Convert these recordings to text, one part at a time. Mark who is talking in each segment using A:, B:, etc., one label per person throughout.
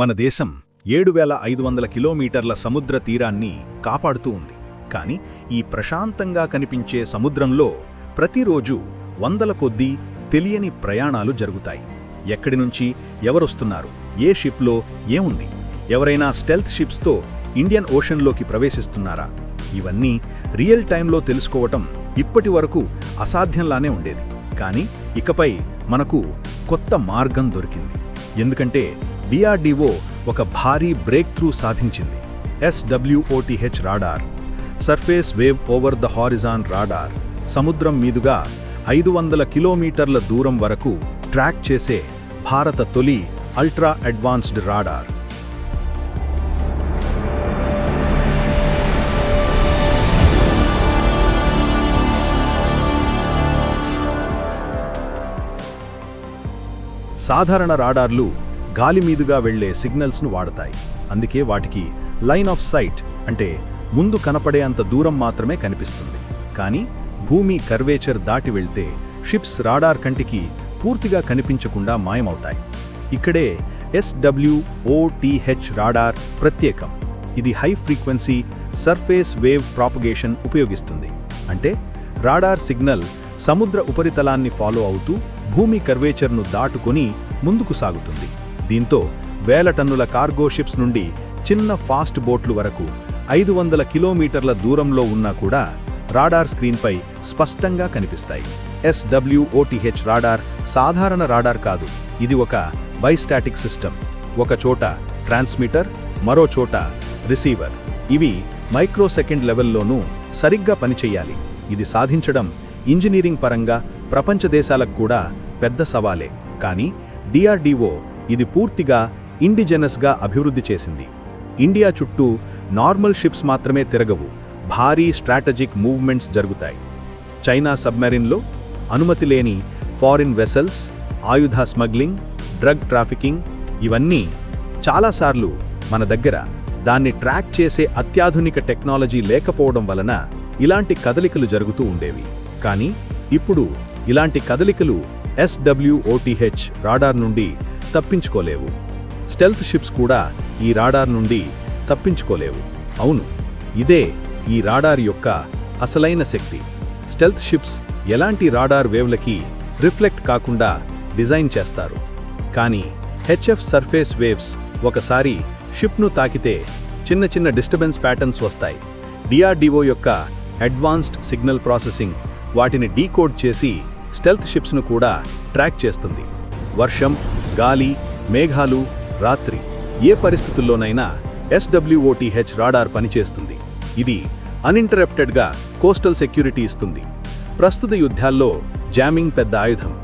A: మన దేశం 7,500 కిలోమీటర్ల సముద్ర తీరాన్ని కాపాడుతూ ఉంది. కానీ ఈ ప్రశాంతంగా కనిపించే సముద్రంలో ప్రతిరోజు వందల కొద్దీ తెలియని ప్రయాణాలు జరుగుతాయి. ఎక్కడి నుంచి ఎవరొస్తున్నారు, ఏ షిప్లో ఏముంది, ఎవరైనా స్టెల్త్ షిప్స్తో ఇండియన్ ఓషన్లోకి ప్రవేశిస్తున్నారా? ఇవన్నీ రియల్ టైంలో తెలుసుకోవటం ఇప్పటి వరకు అసాధ్యంలానే ఉండేది. కానీ ఇకపై మనకు కొత్త మార్గం దొరికింది. ఎందుకంటే DRDO ఒక భారీ బ్రేక్ త్రూ సాధించింది. SWOTH radar, surface wave over the Horizon radar, సముద్రం మీదుగా 500 కిలోమీటర్ల దూరం వరకు ట్రాక్ చేసే భారత తొలి అల్ట్రా అడ్వాన్స్డ్ రాడార్. సాధారణ రాడార్లు గాలి మీదుగా వెళ్లే సిగ్నల్స్ను వాడతాయి. అందుకే వాటికి లైన్ ఆఫ్ సైట్ అంటే ముందు కనపడే అంత దూరం మాత్రమే కనిపిస్తుంది. కానీ భూమి కర్వేచర్ దాటి వెళ్తే షిప్స్ రాడార్ కంటికి పూర్తిగా కనిపించకుండా మాయమవుతాయి. ఇక్కడే SWOTH రాడార్ ప్రత్యేకం. ఇది high frequency surface wave propagation ఉపయోగిస్తుంది. అంటే రాడార్ సిగ్నల్ సముద్ర ఉపరితలాన్ని ఫాలో అవుతూ భూమి కర్వేచర్ను దాటుకొని ముందుకు సాగుతుంది. దీంతో వేల టన్నుల కార్గో షిప్స్ నుండి చిన్న ఫాస్ట్ బోట్లు వరకు 500 కిలోమీటర్ల దూరంలో ఉన్నా కూడా రాడార్ స్క్రీన్పై స్పష్టంగా కనిపిస్తాయి. SWOTH రాడార్ సాధారణ రాడార్ కాదు. ఇది ఒక బైస్టాటిక్ సిస్టమ్. ఒక చోట ట్రాన్స్మిటర్, మరో చోట రిసీవర్. ఇవి మైక్రోసెకండ్ లెవెల్లోనూ సరిగ్గా పనిచేయాలి. ఇది సాధించడం ఇంజనీరింగ్ పరంగా ప్రపంచ దేశాలకు కూడా పెద్ద సవాలే. కానీ DRDO ఇది పూర్తిగా ఇండిజెనస్గా అభివృద్ధి చేసింది. ఇండియా చుట్టూ నార్మల్ షిప్స్ మాత్రమే తిరగవు, భారీ స్ట్రాటజిక్ మూవ్మెంట్స్ జరుగుతాయి. చైనా సబ్మెరిన్లో అనుమతి లేని ఫారిన్ వెసల్స్, ఆయుధ స్మగ్లింగ్, డ్రగ్ ట్రాఫికింగ్, ఇవన్నీ చాలాసార్లు మన దగ్గర దాన్ని ట్రాక్ చేసే అత్యాధునిక టెక్నాలజీ లేకపోవడం వలన ఇలాంటి కదలికలు జరుగుతూ ఉండేవి. కానీ ఇప్పుడు ఇలాంటి కదలికలు SWOTH రాడార్ నుండి తప్పించుకోలేవు. స్టెల్త్ షిప్స్ కూడా ఈ రాడార్ నుండి తప్పించుకోలేవు. అవును, ఇదే ఈ రాడార్ యొక్క అసలైన శక్తి. స్టెల్త్ షిప్స్ ఎలాంటి రాడార్ వేవ్లకి రిఫ్లెక్ట్ కాకుండా డిజైన్ చేస్తారు. కానీ HF సర్ఫేస్ వేవ్స్ ఒకసారి షిప్ను తాకితే చిన్న చిన్న డిస్టర్బెన్స్ ప్యాటర్న్స్ వస్తాయి. DRDO యొక్క అడ్వాన్స్డ్ సిగ్నల్ ప్రాసెసింగ్ వాటిని డీకోడ్ చేసి స్టెల్త్ షిప్స్ను కూడా ట్రాక్ చేస్తుంది. వర్షం, గాలి, మేఘాలు, రాత్రి ఏ పరిస్థితుల్లోనైనా SWOTH రాడార్ పనిచేస్తుంది. ఇది అన్ఇంటరప్టెడ్గా కోస్టల్ సెక్యూరిటీ ఇస్తుంది. ప్రస్తుత యుద్ధాల్లో జామింగ్ పెద్ద ఆయుధం.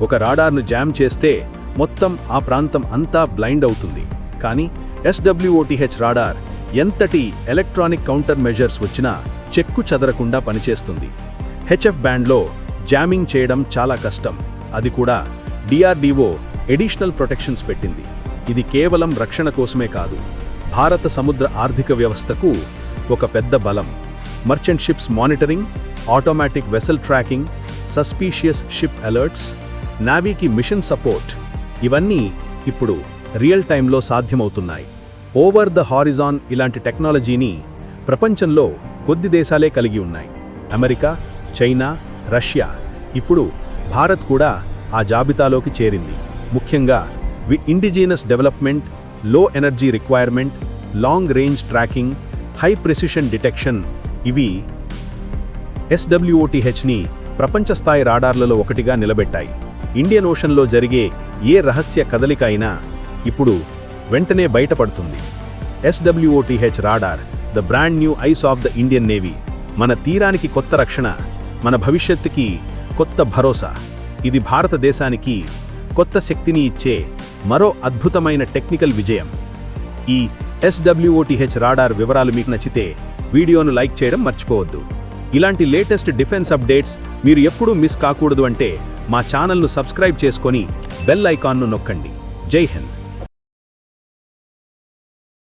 A: ఒక రాడార్ను జామ్ చేస్తే మొత్తం ఆ ప్రాంతం అంతా బ్లైండ్ అవుతుంది. కానీ SWOTH రాడార్ ఎంతటి ఎలక్ట్రానిక్ కౌంటర్ మెజర్స్ వచ్చినా చెక్కు చెదరకుండా పనిచేస్తుంది. HF బ్యాండ్లో జామింగ్ చేయడం చాలా కష్టం. అది కూడా DRDO ఎడిషనల్ ప్రొటెక్షన్స్ పెట్టింది. ఇది కేవలం రక్షణ కోసమే కాదు, భారత సముద్ర ఆర్థిక వ్యవస్థకు ఒక పెద్ద బలం. Merchant ships monitoring, automatic vessel tracking, suspicious ship alerts, నావీకి మిషన్ సపోర్ట్, ఇవన్నీ ఇప్పుడు రియల్ టైంలో సాధ్యమవుతున్నాయి. ఓవర్ ద హారిజాన్ ఇలాంటి టెక్నాలజీని ప్రపంచంలో కొద్ది దేశాలే కలిగి ఉన్నాయి. America, China, Russia. ఇప్పుడు భారత్ కూడా ఆ జాబితాలోకి చేరింది. ముఖ్యంగా ఇండిజినస్ డెవలప్మెంట్, లో energy requirement, long range tracking, high precision detection, ఇవి SWOTHని ప్రపంచ స్థాయి రాడార్లలో ఒకటిగా నిలబెట్టాయి. ఇండియన్ ఓషన్లో జరిగే ఏ రహస్య కదలిక అయినా ఇప్పుడు వెంటనే బయటపడుతుంది. SWOTH radar, the brand new eyes of the Indian navy. మన తీరానికి కొత్త రక్షణ, మన భవిష్యత్తుకి కొత్త భరోసా. ఇది భారతదేశానికి కొత్త శక్తిని ఇచ్చే మరో అద్భుతమైన టెక్నికల్ విజయం. ఈ SWOTH రాడార్ వివరాలు మీకు నచ్చితే వీడియోను లైక్ చేయడం మర్చిపోవద్దు. ఇలాంటి లేటెస్ట్ డిఫెన్స్ అప్డేట్స్ మీరు ఎప్పుడూ మిస్ కాకూడదు అంటే మా ఛానల్ను సబ్స్క్రైబ్ చేసుకొని బెల్ ఐకాన్ను నొక్కండి. జై హింద్.